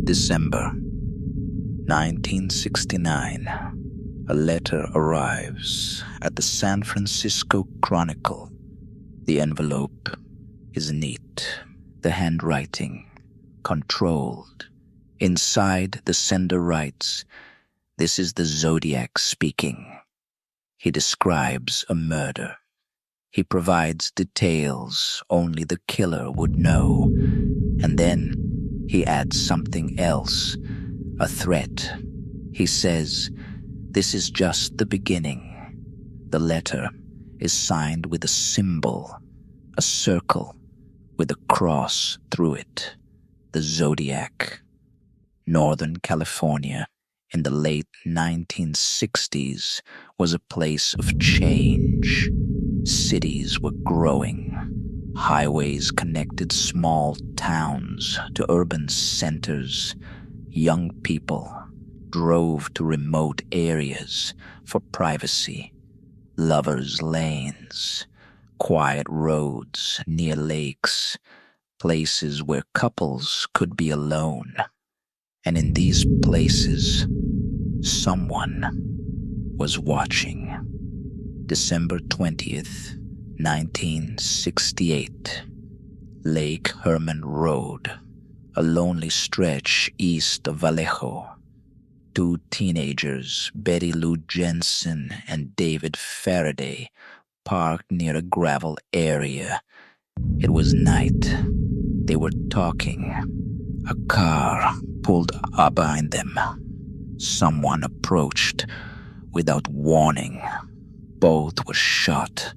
December 1969. A letter arrives at the San Francisco Chronicle. The envelope is neat, the handwriting controlled. Inside, the sender writes, "This is the Zodiac speaking." He describes a murder. He provides details only the killer would know. And then he adds something else, a threat. He says, "This is just the beginning." The letter is signed with a symbol, a circle with a cross through it. The Zodiac. Northern California in the late 1960s was a place of change. Cities were growing. Highways connected small towns to urban centers. Young people drove to remote areas for privacy. Lovers' lanes, quiet roads near lakes, places where couples could be alone. And in these places, someone was watching. December 20th, 1968. Lake Herman Road, a lonely stretch east of Vallejo. Two teenagers, Betty Lou Jensen and David Faraday, parked near a gravel area. It was night. They were talking. A car pulled up behind them. Someone approached without warning. Both were shot.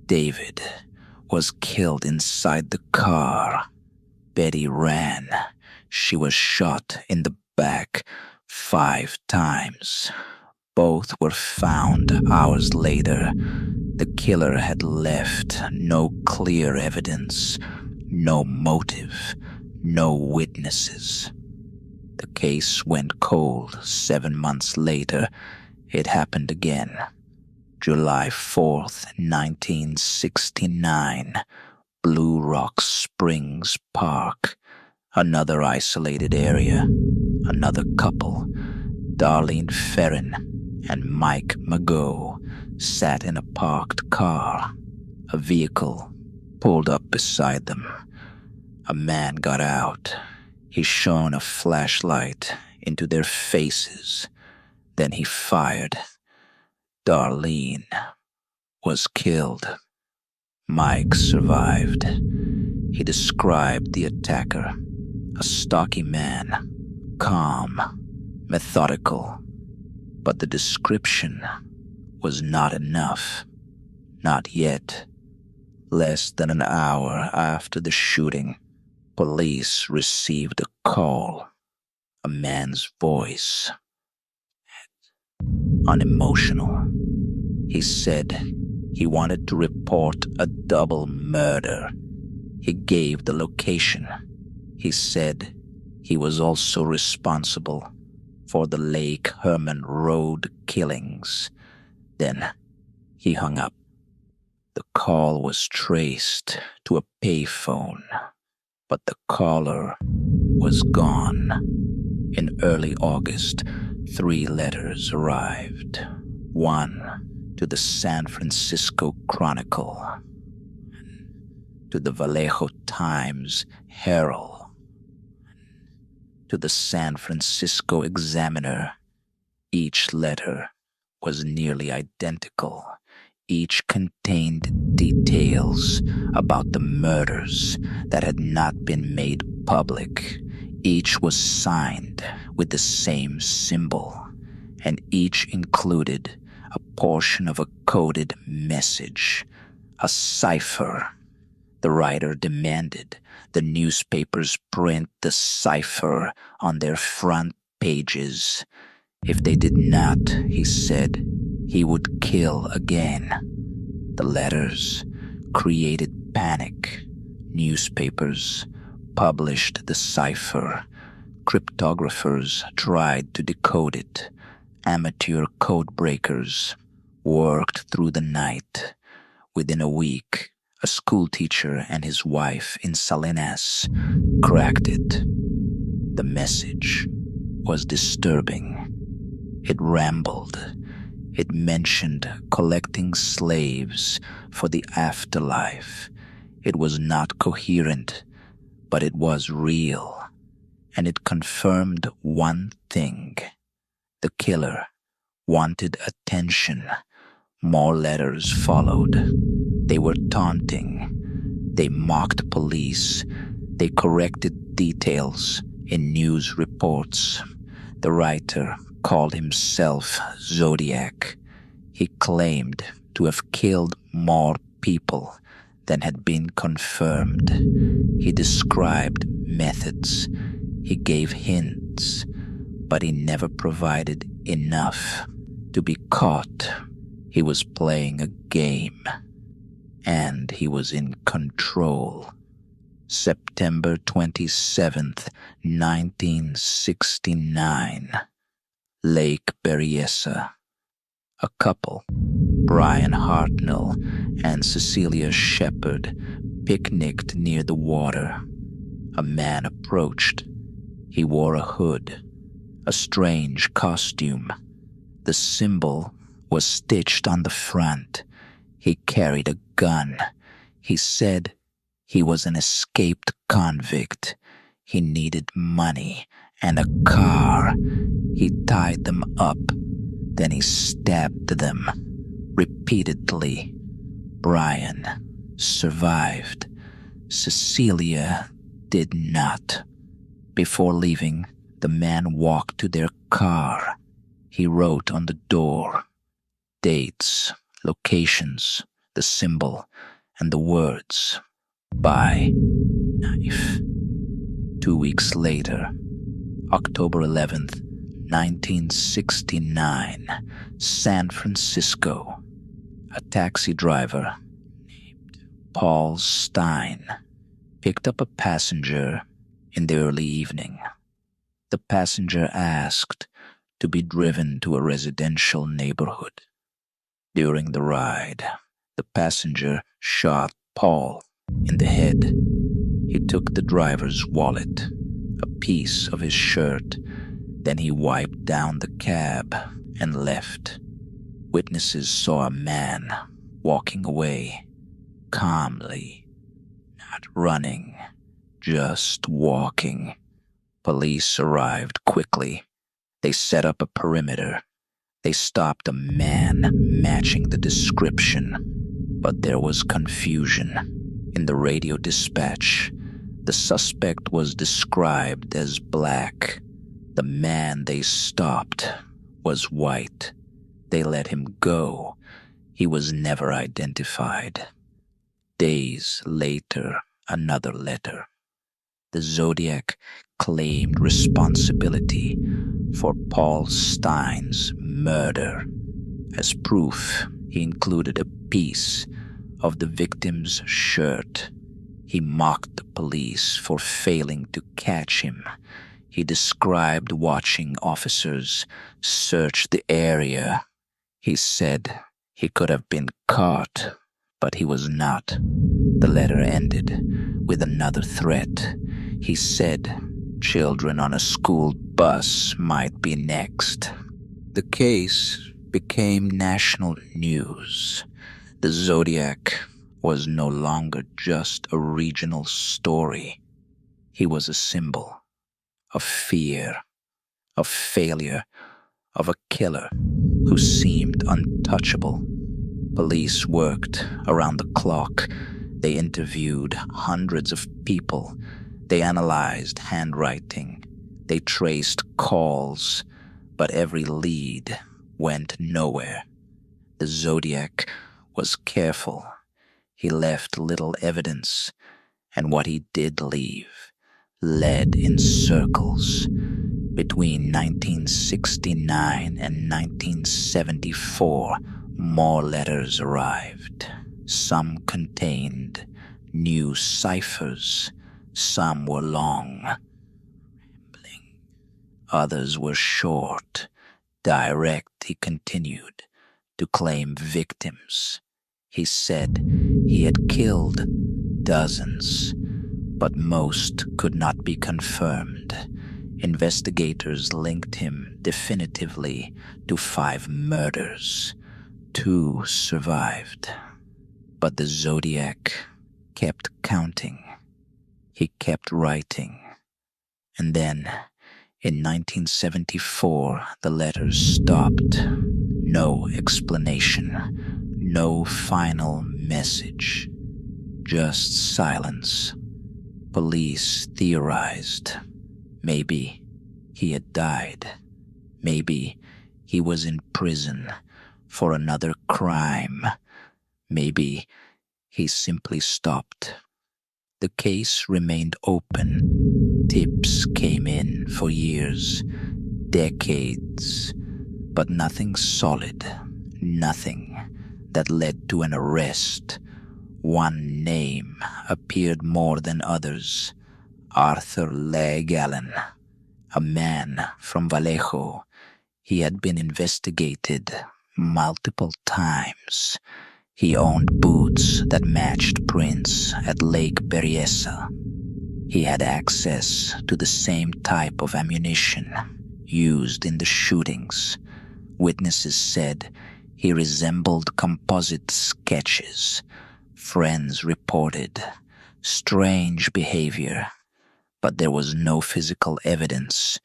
David was killed inside the car. Betty ran. She was shot in the back 5 times. Both were found hours later. The killer had left no clear evidence, no motive, no witnesses. The case went cold 7 months later. It happened again. July 4th, 1969. Blue Rock Springs Park. Another isolated area. Another couple. Darlene Ferrin and Mike Mago sat in a parked car. A vehicle pulled up beside them. A man got out. He shone a flashlight into their faces. Then he fired. Darlene was killed. Mike survived. He described the attacker, a stocky man, calm, methodical. But the description was not enough. Not yet. Less than an hour after the shooting, police received a call. A man's voice. Unemotional. He said he wanted to report a double murder. He gave the location. He said he was also responsible for the Lake Herman Road killings. Then he hung up. The call was traced to a payphone, but the caller was gone. In early August, 3 letters arrived. One to the San Francisco Chronicle, to the Vallejo Times Herald, to the San Francisco Examiner. Each letter was nearly identical. Each contained details about the murders that had not been made public. Each was signed with the same symbol, and each included a portion of a coded message, a cipher. The writer demanded the newspapers print the cipher on their front pages. If they did not, he said, he would kill again. The letters created panic. Newspapers published the cipher. Cryptographers tried to decode it. Amateur code breakers worked through the night. Within a week, a schoolteacher and his wife in Salinas cracked it. The message was disturbing. It rambled. It mentioned collecting slaves for the afterlife. It was not coherent, but it was real, and it confirmed one thing. The killer wanted attention. More letters followed. They were taunting. They mocked police. They corrected details in news reports. The writer called himself Zodiac. He claimed to have killed more people than had been confirmed. He described methods. He gave hints, but he never provided enough to be caught. He was playing a game, and he was in control. September 27th, 1969. Lake Berryessa. A couple, Brian Hartnell and Cecilia Shepard, picnicked near the water. A man approached. He wore a hood, a strange costume. The symbol was stitched on the front. He carried a gun. He said he was an escaped convict. He needed money and a car. He tied them up. Then he stabbed them repeatedly. Brian survived. Cecilia did not. Before leaving, the man walked to their car. He wrote on the door dates, locations, the symbol, and the words, "Buy knife." 2 weeks later, October 11th, 1969, San Francisco. A taxi driver named Paul Stein picked up a passenger in the early evening. The passenger asked to be driven to a residential neighborhood. During the ride, the passenger shot Paul in the head. He took the driver's wallet, a piece of his shirt, then he wiped down the cab and left. Witnesses saw a man walking away, calmly, not running, just walking. Police arrived quickly. They set up a perimeter. They stopped a man matching the description, but there was confusion. In the radio dispatch, the suspect was described as black. The man they stopped was white. They let him go. He was never identified. Days later, another letter. The Zodiac claimed responsibility for Paul Stein's murder. As proof, he included a piece of the victim's shirt. He mocked the police for failing to catch him. He described watching officers search the area. He said he could have been caught, but he was not. The letter ended with another threat. He said children on a school bus might be next. The case became national news. The Zodiac was no longer just a regional story. He was a symbol of fear, of failure, of a killer who seemed untouchable. Police worked around the clock. They interviewed hundreds of people. They analyzed handwriting. They traced calls, but every lead went nowhere. The Zodiac was careful. He left little evidence, and what he did leave led in circles. Between 1969 and 1974, more letters arrived. Some contained new ciphers. Some were long, rambling. Others were short, direct. He continued to claim victims. He said he had killed dozens, but most could not be confirmed. Investigators linked him definitively to 5 murders. 2 survived. But the Zodiac kept counting. He kept writing. And then, in 1974, the letters stopped. No explanation. No final message. Just silence. Police theorized. Maybe he had died. Maybe he was in prison for another crime. Maybe he simply stopped. The case remained open. Tips came in for years, decades, but nothing solid, nothing that led to an arrest. One name appeared more than others: Arthur Legg Allen, a man from Vallejo. He had been investigated multiple times. He owned boots that matched prints at Lake Berryessa. He had access to the same type of ammunition used in the shootings. Witnesses said he resembled composite sketches. Friends reported strange behavior, but there was no physical evidence.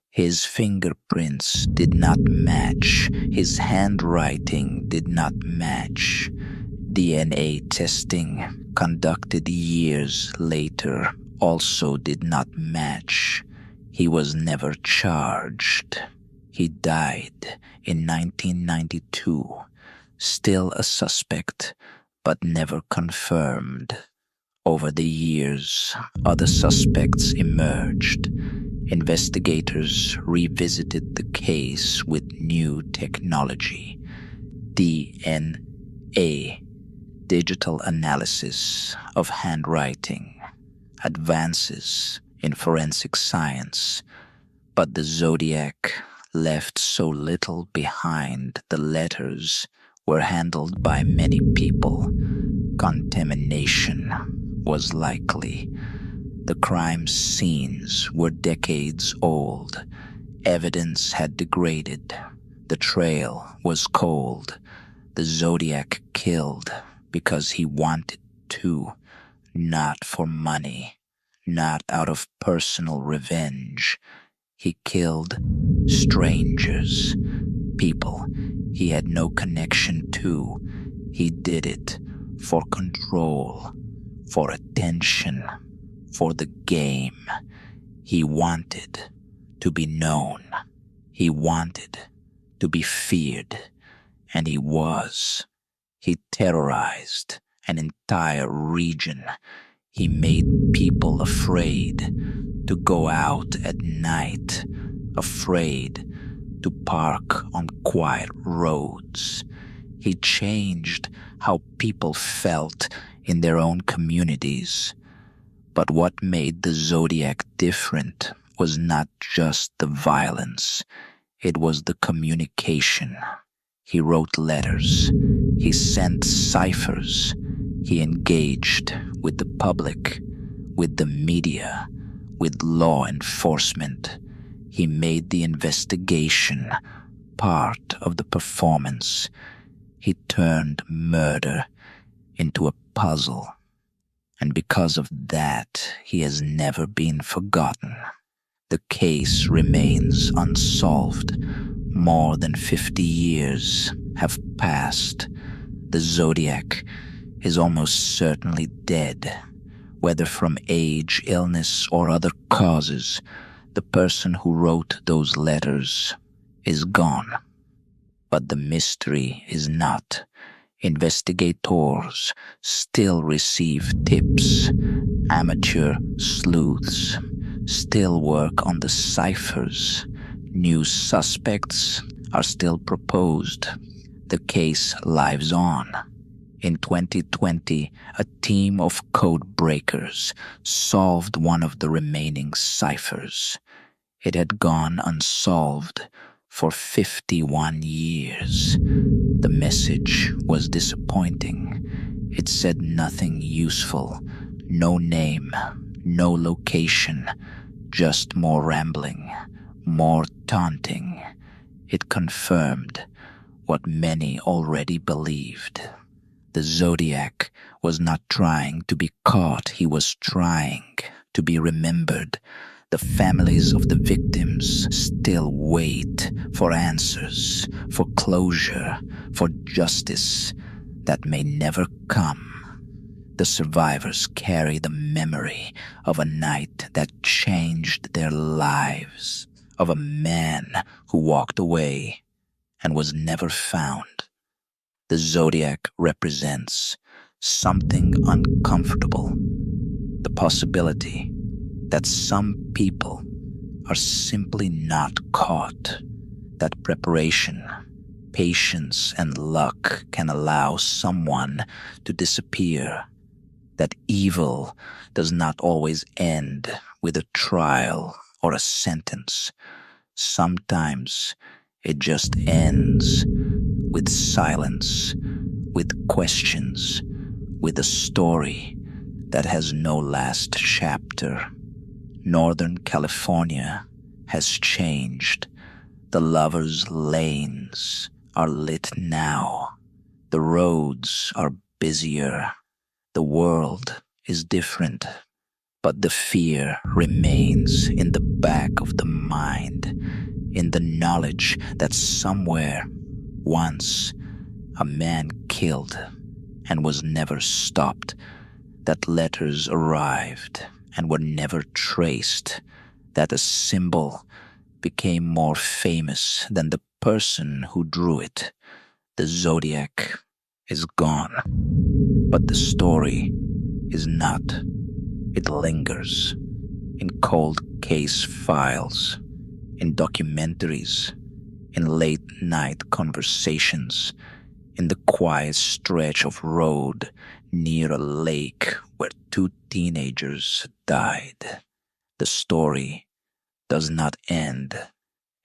His fingerprints did not match. His handwriting did not match. DNA testing, conducted years later, also did not match. He was never charged. He died in 1992, still a suspect, but never confirmed. Over the years, other suspects emerged. Investigators revisited the case with new technology. DNA, digital analysis of handwriting, advances in forensic science. But the Zodiac left so little behind. The letters were handled by many people. Contamination was likely. The crime scenes were decades old. Evidence had degraded. The trail was cold. The Zodiac killed because he wanted to, not for money, not out of personal revenge. He killed strangers, people he had no connection to. He did it for control, for attention, for the game. He wanted to be known. He wanted to be feared. And he was. He terrorized an entire region. He made people afraid to go out at night, afraid to park on quiet roads. He changed how people felt in their own communities. But what made the Zodiac different was not just the violence. It was the communication. He wrote letters. He sent ciphers. He engaged with the public, with the media, with law enforcement. He made the investigation part of the performance. He turned murder into a puzzle. And because of that, he has never been forgotten. The case remains unsolved. More than 50 years have passed. The Zodiac is almost certainly dead. Whether from age, illness, or other causes, the person who wrote those letters is gone. But the mystery is not. Investigators still receive tips. Amateur sleuths still work on the ciphers. New suspects are still proposed. The case lives on. In 2020, a team of code breakers solved one of the remaining ciphers. It had gone unsolved for 51 years. The message was disappointing. It said nothing useful. No name, no location, just more rambling, more taunting. It confirmed what many already believed. The Zodiac was not trying to be caught, he was trying to be remembered. The families of the victims still wait for answers, for closure, for justice that may never come. The survivors carry the memory of a night that changed their lives, of a man who walked away and was never found. The Zodiac represents something uncomfortable, the possibility that some people are simply not caught, that preparation, patience, and luck can allow someone to disappear, that evil does not always end with a trial or a sentence. Sometimes it just ends with silence, with questions, with a story that has no last chapter. Northern California has changed. The lovers' lanes are lit now. The roads are busier. The world is different. But the fear remains in the back of the mind, in the knowledge that somewhere, once, a man killed and was never stopped, that letters arrived and were never traced, that a symbol became more famous than the person who drew it. The Zodiac is gone, but the story is not. It lingers in cold case files, in documentaries, in late-night conversations, in the quiet stretch of road near a lake where 2 teenagers died. The story does not end.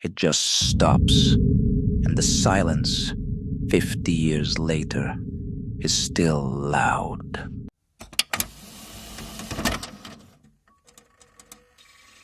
It just stops, and the silence, 50 years later, is still loud.